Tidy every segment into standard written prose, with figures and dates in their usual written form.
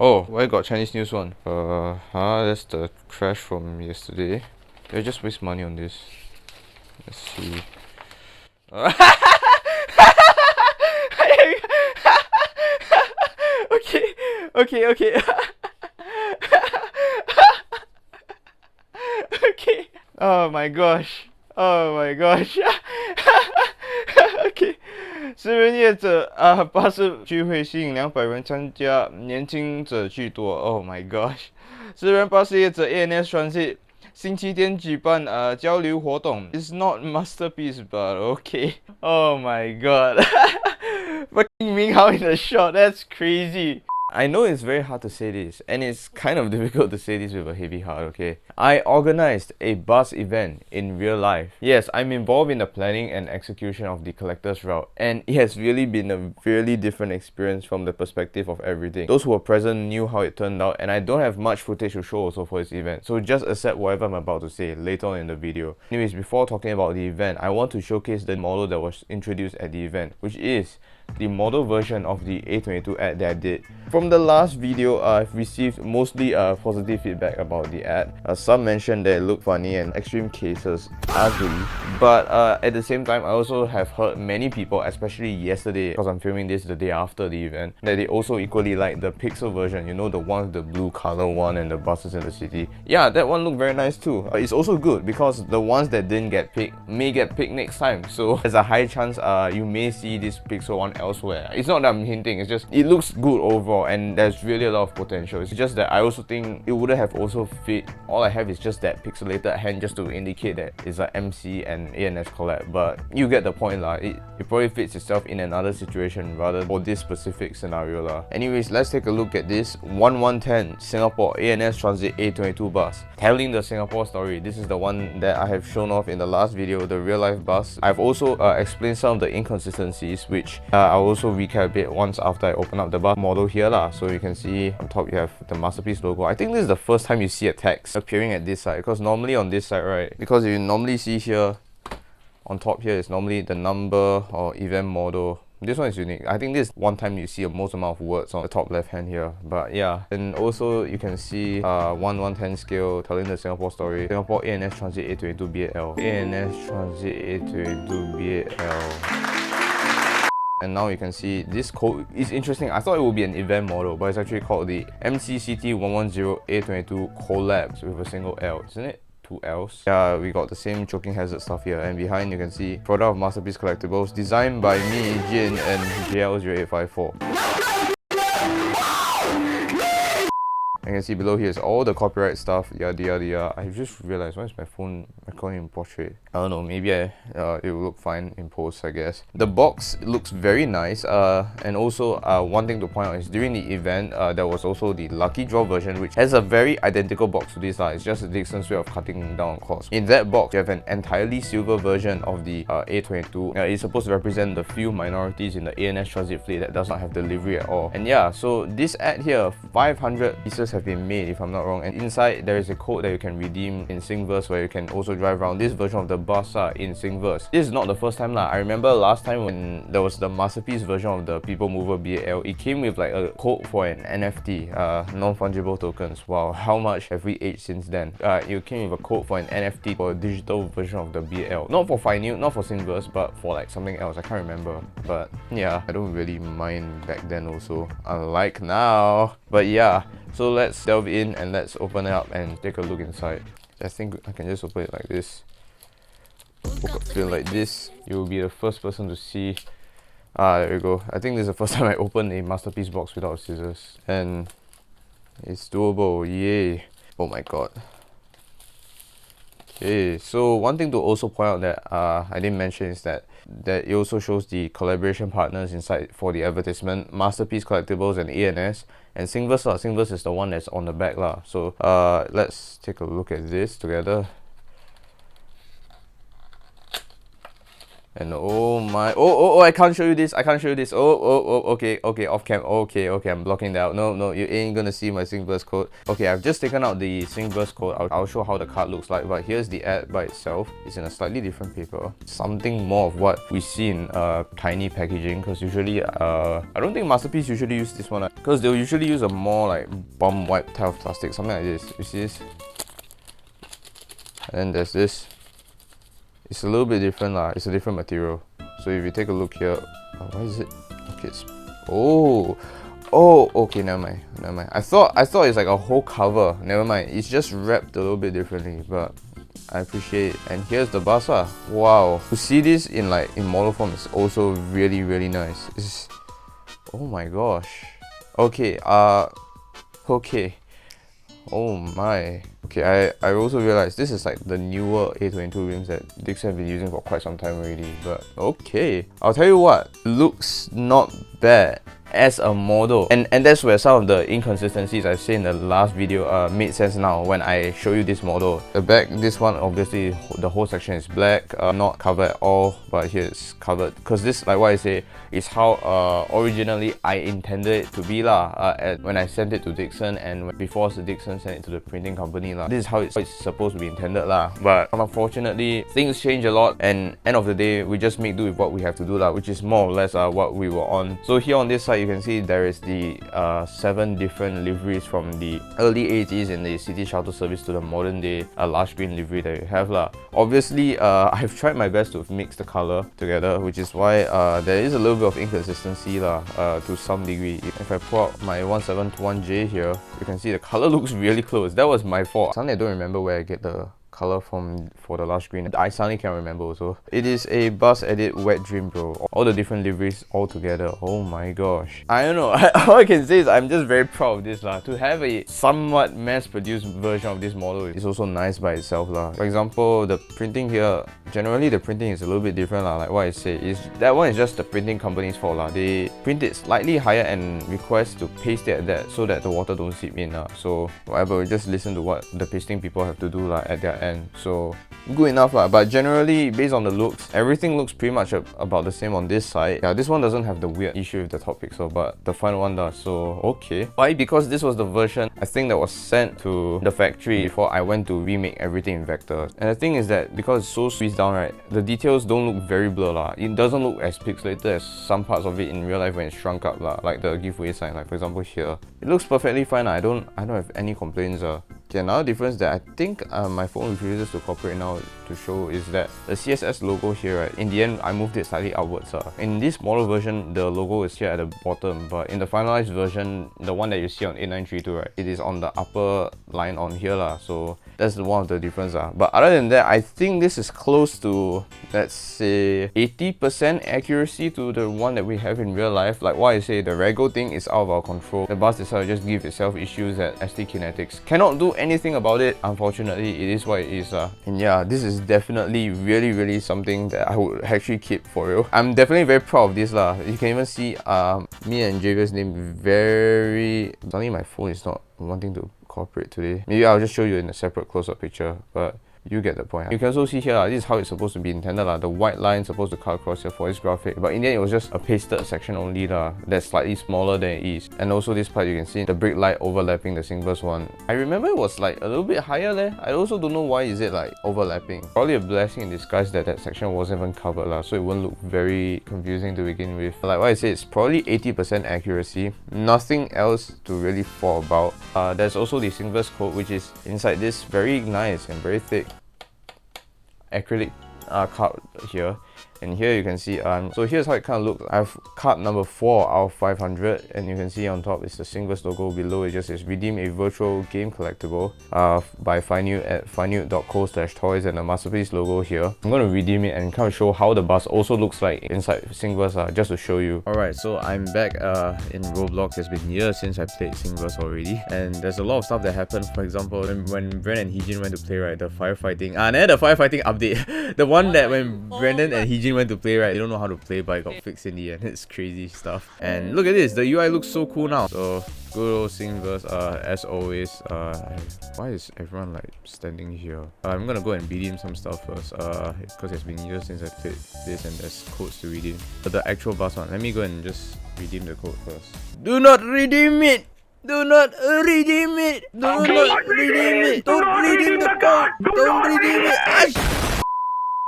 Oh, why got Chinese news one? That's the trash from yesterday. Did I just waste money on this? Let's see. Okay, okay. Okay. Oh my gosh. Oh my gosh. Okay. 私人业者巴士聚会吸引200人参加，年轻者居多。Oh my gosh！私人巴士业者 ANS Transit 星期天举办交流活动。It's not masterpiece, but okay. Oh my god! Fucking Ming Hao in the shot. That's crazy. I know it's very hard to say this, and it's kind of difficult to say this with a heavy heart, okay? I organized a bus event in real life. Yes, I'm involved in the planning and execution of the collector's route, and it has really been a really different experience from the perspective of everything. Those who were present knew how it turned out, and I don't have much footage to show also for this event, so just accept whatever I'm about to say later on in the video. Anyways, before talking about the event, I want to showcase the model that was introduced at the event, which is the model version of the A22 ad that I did. From the last video, I've received mostly positive feedback about the ad. Some mentioned that it looked funny and extreme cases ugly, but at the same time, I also have heard many people, especially yesterday, because I'm filming this the day after the event, that they also equally like the pixel version, you know, the one with the blue color one and the buses in the city. Yeah, that one looked very nice too. It's also good because the ones that didn't get picked may get picked next time, so there's a high chance you may see this pixel one elsewhere. It's not that I'm hinting, it's just it looks good overall and there's really a lot of potential. It's just that I also think it wouldn't have also fit. All I have is just that pixelated hand just to indicate that it's a MC and ANS collab, but you get the point lah. It probably fits itself in another situation rather for this specific scenario lah. Anyways, let's take a look at this 1110 Singapore ANS Transit A22 bus, telling the Singapore story. This is the one that I have shown off in the last video, the real life bus. I've also explained some of the inconsistencies, which I'll also recap it once after I open up the bus model here lah. So you can see on top you have the Masterpiece logo. I think this is the first time you see a text appearing at this side, because normally on this side, right, because you normally see here on top here is normally the number or event model. This one is unique. I think this is one time you see a most amount of words on the top left hand here. But yeah, and also you can see 1/110 scale telling the Singapore story. Singapore ANS Transit A22 BAL. ANS Transit A22 BAL. And now you can see this code is interesting. I thought it would be an event model, but it's actually called the MCCT110 A22 collabs with a single L, isn't it? 2 L's. Yeah, we got the same choking hazard stuff here, and behind you can see product of Masterpiece Collectibles, designed by me, Jin, and JL0854. You can see below here is all the copyright stuff, yada yada yada. I just realized, why is my phone recording in portrait? I don't know, maybe it will look fine in post, I guess. The box looks very nice, and also one thing to point out is during the event, there was also the lucky draw version, which has a very identical box to this. It's just a Dixon's way of cutting down cost. In that box, you have an entirely silver version of the A22. It's supposed to represent the few minorities in the ANS Transit fleet that does not have delivery at all. And yeah, so this ad here, 500 pieces have been made, if I'm not wrong, and inside there is a code that you can redeem in Singverse, where you can also drive around this version of the bus in Singverse. This is not the first time lah. I remember last time when there was the Masterpiece version of the People Mover BAL, it came with like a code for an NFT, non-fungible tokens. Wow, how much have we aged since then? It came with a code for an NFT for a digital version of the BAL. Not for Finew, not for Singverse, but for like something else. I can't remember. But yeah, I don't really mind back then also, unlike now. But yeah, so let's delve in and let's open it up and take a look inside. I think I can just open it like this. Feel like this. You will be the first person to see. There we go. I think this is the first time I opened a Masterpiece box without scissors, and it's doable. Yay! Oh my god. Okay, so one thing to also point out that I didn't mention is that it also shows the collaboration partners inside for the advertisement: Masterpiece Collectibles and ANS, and Singverse lah. Singverse is the one that's on the back lah. So let's take a look at this together. And oh my, oh, I can't show you this, I can't show you this. Okay, off cam. Okay, I'm blocking that out. No, you ain't gonna see my Singverse code. Okay, I've just taken out the Singverse code. I'll show how the card looks like, but here's the ad by itself. It's in a slightly different paper. Something more of what we see in tiny packaging, because usually, I don't think Masterpiece usually use this one, because they'll usually use a more like bum wipe type of plastic, something like this. You see this? And then there's this. It's a little bit different lah. It's a different material. So if you take a look here, why is it? Okay, it's, okay, never mind. I thought it's like a whole cover. Never mind. It's just wrapped a little bit differently, but I appreciate it. And here's the bus lah. Wow. To see this in model form is also really, really nice. Oh my gosh. Okay. Okay. Oh my. Okay, I also realized this is like the newer A22 rims that Dixon have been using for quite some time already, but okay. I'll tell you what, looks not bad as a model, and that's where some of the inconsistencies I've seen in the last video made sense now when I show you this model. The back, this one obviously the whole section is black, not covered at all, but here it's covered, because this, like what I say, is how originally I intended it to be lah, when I sent it to Dixon, and before Dixon sent it to the printing company lah. This is how it's supposed to be intended lah, but unfortunately things change a lot, and end of the day we just make do with what we have to do lah, which is more or less what we were on. So here on this side you can see there is the 7 different liveries from the early 80s in the city shuttle service to the modern day large screen livery that you have lah. Obviously I've tried my best to mix the color together, which is why there is a little bit of inconsistency lah, to some degree. If I pull out my 171J here, you can see the color looks really close. That was my fault. Suddenly I don't remember where I get the color from for the large screen. I suddenly can't remember also. It is a Bus Edit Wet Dream Bro. All the different liveries all together. Oh my gosh. I don't know. All I can say is I'm just very proud of this lah. To have a somewhat mass-produced version of this model is also nice by itself lah. For example, the printing here, generally the printing is a little bit different lah. Like what I say, is that one is just the printing company's fault lah. They print it slightly higher and request to paste it at that so that the water don't seep in lah. So whatever, we just listen to what the pasting people have to do lah at their end. So good enough lah. But generally, based on the looks, everything looks pretty much about the same on this side. Yeah, this one doesn't have the weird issue with the top pixel, but the final one does. So okay. Why? Because this was the version I think that was sent to the factory before I went to remake everything in vector. And the thing is that because it's so squeezed down, right, the details don't look very blurred lah. It doesn't look as pixelated as some parts of it in real life when it's shrunk up lah, like the giveaway sign, like for example here. It looks perfectly fine. I don't have any complaints. Okay, another difference that I think my phone refuses to cooperate now to show is that the CSS logo here, right, in the end I moved it slightly outwards. In this model version, the logo is here at the bottom, but in the finalized version, the one that you see on 8932, right, it is on the upper line on here lah. So that's one of the difference. But other than that, I think this is close to, let's say, 80% accuracy to the one that we have in real life. Like what I say, the Rego thing is out of our control. The bus itself just gives itself issues at ST Kinetics. Cannot do anything about it. Unfortunately, it is what it is. And yeah, this is definitely really something that I would actually keep for real. I'm definitely very proud of this lah. You can even see me and Javier's name very... Suddenly my phone is not wanting to cooperate today. Maybe I'll just show you in a separate close-up picture, but you get the point. You can also see here, this is how it's supposed to be intended. The white line supposed to cut across here for this graphic, but in the end it was just a pasted section only that's slightly smaller than it is. And also this part, you can see the brake light overlapping the Singverse one. I remember it was like a little bit higher there. I also don't know why is it like overlapping. Probably a blessing in disguise that section wasn't even covered so it won't look very confusing to begin with. Like what I said, it's probably 80% accuracy. Nothing else to really fall about. There's also the Singverse code, which is inside this very nice and very thick acrylic card here. And here you can see, so here's how it kind of looks. I have card number 4 out of 500, and you can see on top is the Singverse logo. Below it just says redeem a virtual game collectible by Finew at finew.co/toys, and the Masterpiece logo here. I'm going to redeem it and kind of show how the bus also looks like inside Singverse, just to show you. Alright, so I'm back in Roblox. It's been years since I played Singverse already, and there's a lot of stuff that happened. For example, when Bren and Heejin went to play, right, the firefighting, the firefighting update, the one that when Brendan and Heejin went to play, right? They don't know how to play, but it got fixed in the end. It's crazy stuff. And look at this, the UI looks so cool now. So good old Singverse, as always. Why is everyone like standing here? I'm gonna go and redeem some stuff first. Because it's been years since I played this and there's codes to redeem. But the actual bus one, let me go and just redeem the code first. Do not redeem it! Do not redeem it! Do not redeem it! Don't redeem the code! Don't redeem it!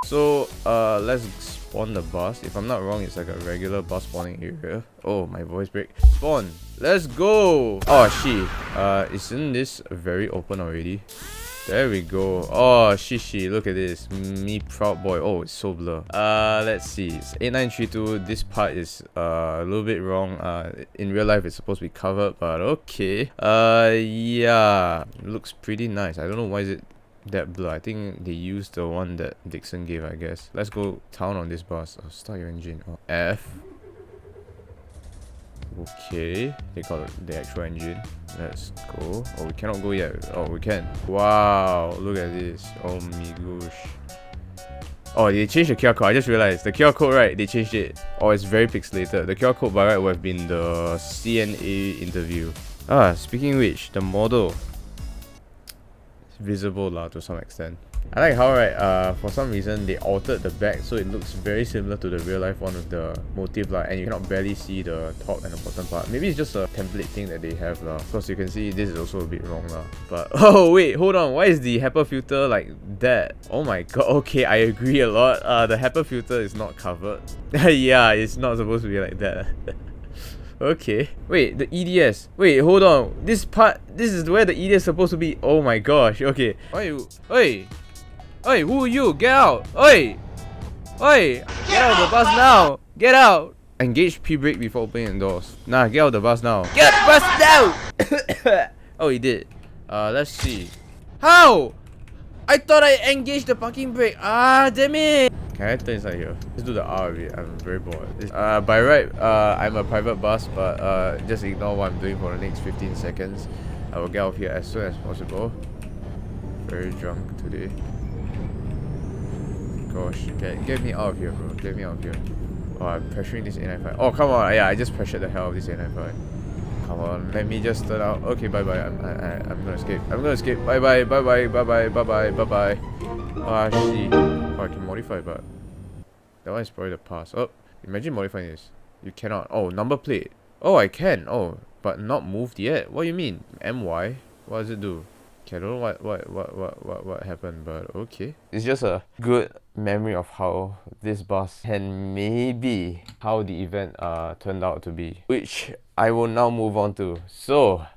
So, let's spawn the bus. If I'm not wrong, it's like a regular bus spawning area. Oh, my voice break. Spawn! Let's go! Oh, shit. Isn't this very open already? There we go. Oh, shishi, look at this. Me proud boy. Oh, it's so blur. Let's see. It's 8932. This part is a little bit wrong. In real life, it's supposed to be covered, but okay. Yeah. Looks pretty nice. I don't know why is it that blur. I think they used the one that Dixon gave, I guess. Let's go town on this bus. Oh, start your engine. Oh, F. Okay, they got the actual engine. Let's go. Oh, we cannot go yet. Oh, we can. Wow, look at this. Oh my gosh. Oh, they changed the QR code. I just realized the QR code, right? They changed it. Oh, it's very pixelated. The QR code by right would have been the CNA interview. Speaking of which, the model is visible to some extent. I like how, right, for some reason they altered the back so it looks very similar to the real life one with the motif and you cannot barely see the top and the bottom part. Maybe it's just a template thing that they have because you can see this is also a bit wrong but oh wait, hold on, why is the HEPA filter like that? Oh my god, okay, I agree a lot. The HEPA filter is not covered. Yeah, it's not supposed to be like that. Okay. Wait, the EDS. Wait, hold on. This is where the EDS is supposed to be. Oh my gosh. Okay. Oi, who are you? Get out! Oi! Get out of the bus now! Get out! Engage P-brake before opening the doors. Nah, get out of the bus now. Get the bus now! Oh, he did. Let's see. How? I thought I engaged the parking brake. Damn it! Can I turn inside here? Let's do the R of it. I'm very bored. By right, I'm a private bus, but just ignore what I'm doing for the next 15 seconds. I will get off here as soon as possible. Very drunk today. Gosh, get me out of here, bro. Get me out of here. Oh, I'm pressuring this A95. Oh, come on. Yeah, I just pressured the hell out of this A95. Come on, let me just turn out. Okay, bye-bye. I'm gonna escape. I'm gonna escape. Bye-bye. Bye-bye. Oh, shit. Oh, I can modify, but that one is probably the pass. Oh, imagine modifying this. You cannot. Oh, number plate. Oh, I can. Oh, but not moved yet. What do you mean? MY? What does it do? Okay, I don't know what happened, but okay. It's just a good memory of how this bus and maybe how the event turned out to be, which I will now move on to. So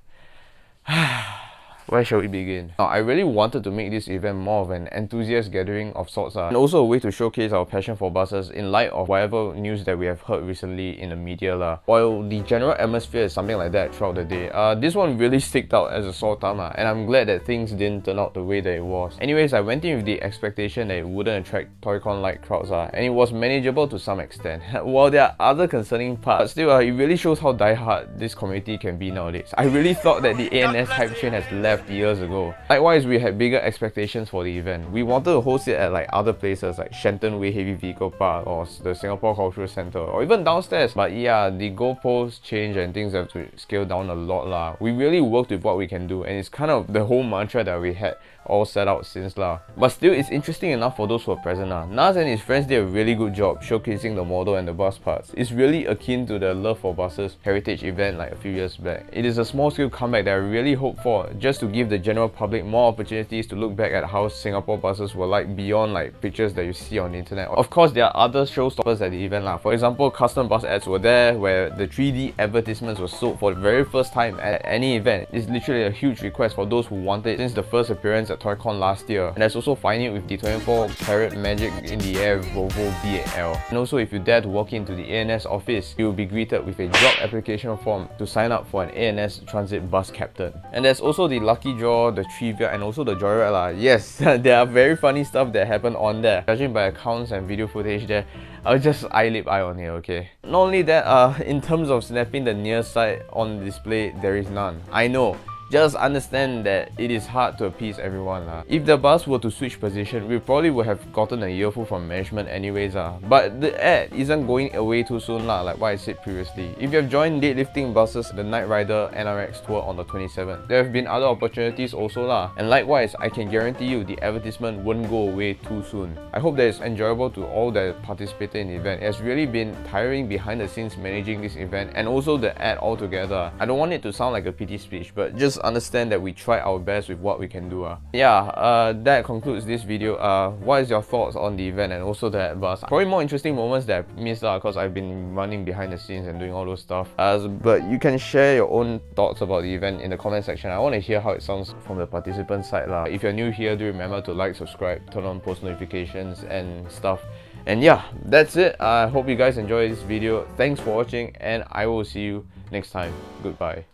where shall we begin? Now, I really wanted to make this event more of an enthusiast gathering of sorts and also a way to showcase our passion for buses in light of whatever news that we have heard recently in the media While the general atmosphere is something like that throughout the day, this one really sticked out as a sore thumb and I'm glad that things didn't turn out the way that it was. Anyways, I went in with the expectation that it wouldn't attract Toycon-like crowds and it was manageable to some extent. While there are other concerning parts, still it really shows how diehard this community can be nowadays. I really thought that the ANS hype train has left years ago. Likewise, we had bigger expectations for the event. We wanted to host it at like other places like Shenton Way Heavy Vehicle Park or the Singapore Cultural Centre or even downstairs. But yeah, the goalposts change and things have to scale down a lot We really worked with what we can do and it's kind of the whole mantra that we had all set out since But still, it's interesting enough for those who are present Nas and his friends did a really good job showcasing the model and the bus parts. It's really akin to the Love for Buses heritage event like a few years back. It is a small scale comeback that I really hope for, just to give the general public more opportunities to look back at how Singapore buses were like beyond like pictures that you see on the internet. Of course, there are other showstoppers at the event For example, custom bus ads were there where the 3D advertisements were sold for the very first time at any event. It's literally a huge request for those who want it since the first appearance at Toycon last year. And there's also finding it with the 24-carat Magic in the Air Volvo B8L. And also, if you dare to walk into the ANS office, you will be greeted with a job application form to sign up for an ANS transit bus captain. And there's also the lucky draw, the trivia, and also the joyride Yes, there are very funny stuff that happened on there. Judging by accounts and video footage there, I'll just eye on it, okay? Not only that, in terms of snapping the near side on display, there is none. I know. just understand that it is hard to appease everyone. If the bus were to switch position, we probably would have gotten a earful from management anyways. But the ad isn't going away too soon, like what I said previously. If you have joined Deadlifting Buses, the Night Rider NRX tour on the 27th, there have been other opportunities also and likewise, I can guarantee you the advertisement wouldn't go away too soon. I hope that it's enjoyable to all that participated in the event. It has really been tiring behind the scenes managing this event and also the ad altogether. I don't want it to sound like a pity speech, but just understand that we try our best with what we can do. That concludes this video. What is your thoughts on the event and also the ad bus? Probably more interesting moments that I missed because I've been running behind the scenes and doing all those stuff. But you can share your own thoughts about the event in the comment section. I want to hear how it sounds from the participant side. If you're new here, do remember to like, subscribe, turn on post notifications and stuff. And yeah, that's it. I hope you guys enjoyed this video. Thanks for watching and I will see you next time. Goodbye.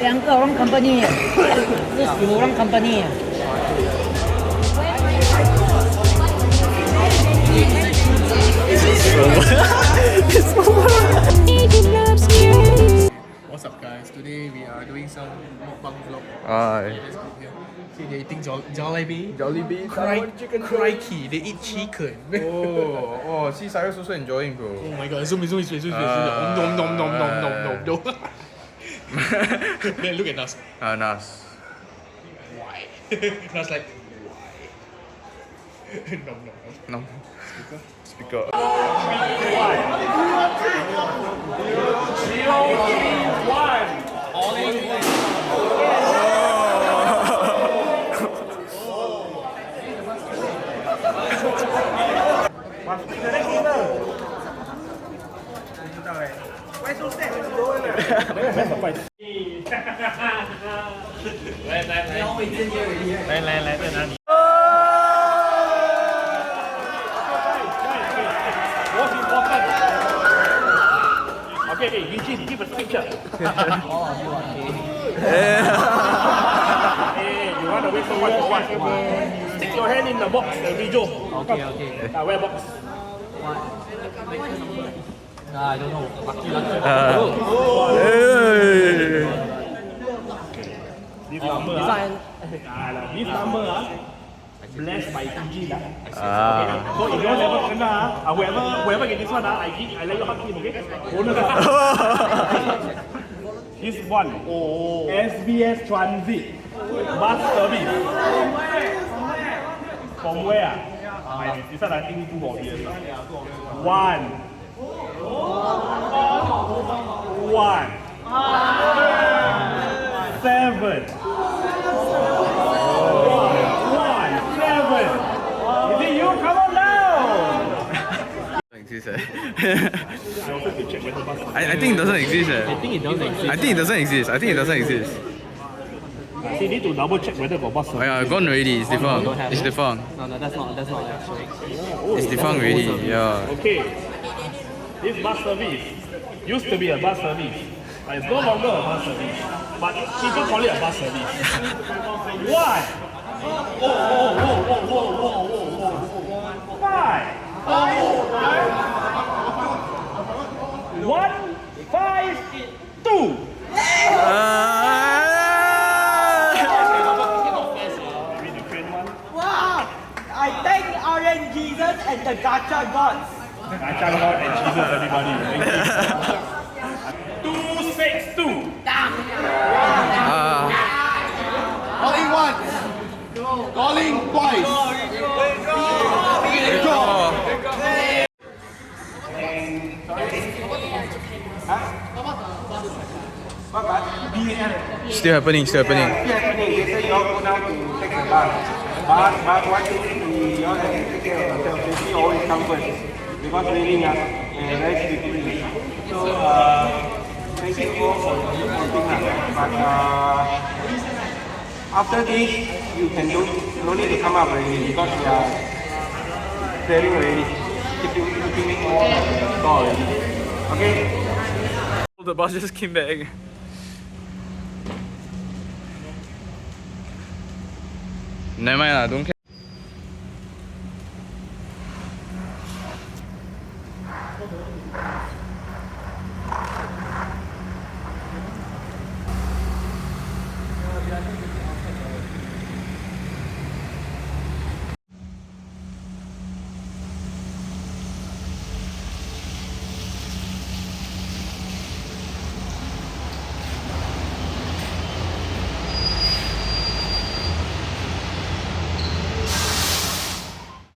2个 orang company 是10 orang company What's up guys? Today we are doing some mukbang vlog. Hi. Let's go here. See, they eating Jollibee. Jollibee, Crikey, they eat chicken. See Cyrus also enjoying, bro. Oh my god, zoom in. Nom. Then look at Nas. Nas. Why? Nas like, why? Nom. Speaker. What's important? Okay, Eugene, give a picture. Hey, you want to wait so much for what? Stick your hand in the box, the video. Okay. Where box? I don't know. This number, this number, blessed by Eugene. So if you all never kena, whoever get this one, I let you hug him, okay? Bonus. This one, SBS Transit bus service. From where? This one I think too obvious. 7. Is it you? Come on down! I think it doesn't exist. I think it doesn't exist. I think it doesn't exist. You need to double check whether got bus service. Oh yeah, gone already. It's defunct. It's defunct. No, that's not actually. It's defunct already. Yeah. Okay. This bus service used to be a bus service. But it's no longer a bus service. But people call it a bus service. Why? Why? 1, 5, 2. Wow! I thank Orange Jesus and the Gacha gods. Gacha God and Jesus, everybody. Thank you. 262. Calling once. Calling twice. Still happening. They say you all go down to take the bus. But one thing we all have to take care of ourselves. Safety always comes first. Because raining and very slippery. So thank you all for helping us. But after this, you can no need to come up already because we are clearing already. Keeping all store already. Okay? The bus just came back. Never mind, don't care.